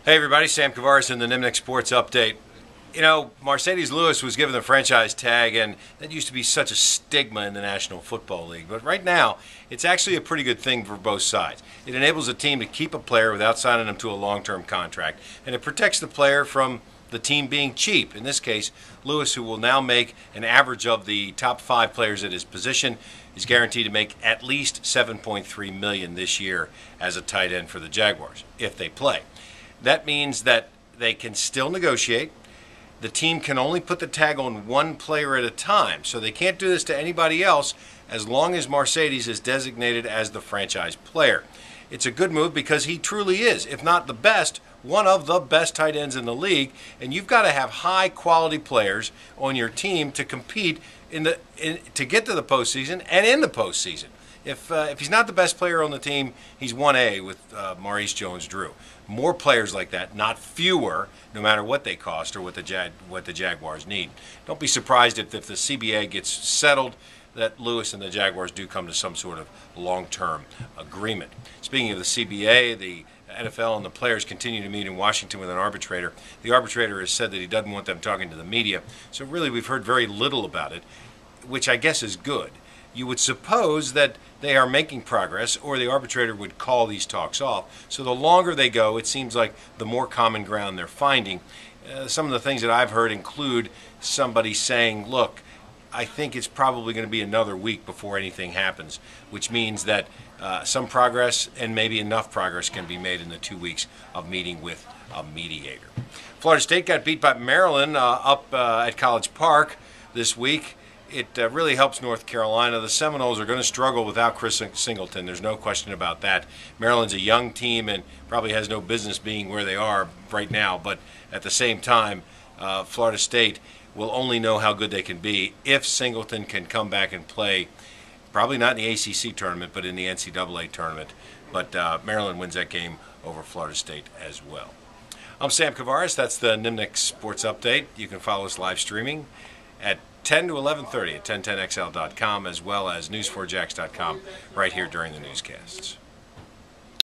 Hey everybody, Sam Kavaris in the Nimnik Sports Update. You know, Marcedes Lewis was given the franchise tag, and that used to be such a stigma in the National Football League. But right now, it's actually a pretty good thing for both sides. It enables a team to keep a player without signing him to a long-term contract, and it protects the player from the team being cheap. In this case, Lewis, who will now make an average of the top 5 players at his position, is guaranteed to make at least $7.3 million this year as a tight end for the Jaguars, if they play. That means that they can still negotiate. The team can only put the tag on one player at a time, so they can't do this to anybody else as long as Marcedes is designated as the franchise player. It's a good move because he truly is, if not the best, one of the best tight ends in the league, and you've got to have high-quality players on your team to compete to get to the postseason and in the postseason. If he's not the best player on the team, he's 1A with Maurice Jones-Drew. More players like that, not fewer, no matter what they cost or what the Jaguars need. Don't be surprised if the CBA gets settled that Lewis and the Jaguars do come to some sort of long-term agreement. Speaking of the CBA, the NFL and the players continue to meet in Washington with an arbitrator. The arbitrator has said that he doesn't want them talking to the media, so really we've heard very little about it, which I guess is good. You would suppose that they are making progress, or the arbitrator would call these talks off. So the longer they go, it seems like the more common ground they're finding. Some of the things that I've heard include somebody saying, look, I think it's probably going to be another week before anything happens, which means that some progress and maybe enough progress can be made in the 2 weeks of meeting with a mediator. Florida State got beat by Maryland up at College Park this week. It really helps North Carolina. The Seminoles are going to struggle without Chris Singleton. There's no question about that. Maryland's a young team and probably has no business being where they are right now. But at the same time, Florida State will only know how good they can be if Singleton can come back and play, probably not in the ACC tournament, but in the NCAA tournament. But Maryland wins that game over Florida State as well. I'm Sam Kavaris. That's the Nimnik Sports Update. You can follow us live streaming at 10 to 11:30 at 1010XL.com, as well as news4jax.com right here during the newscasts.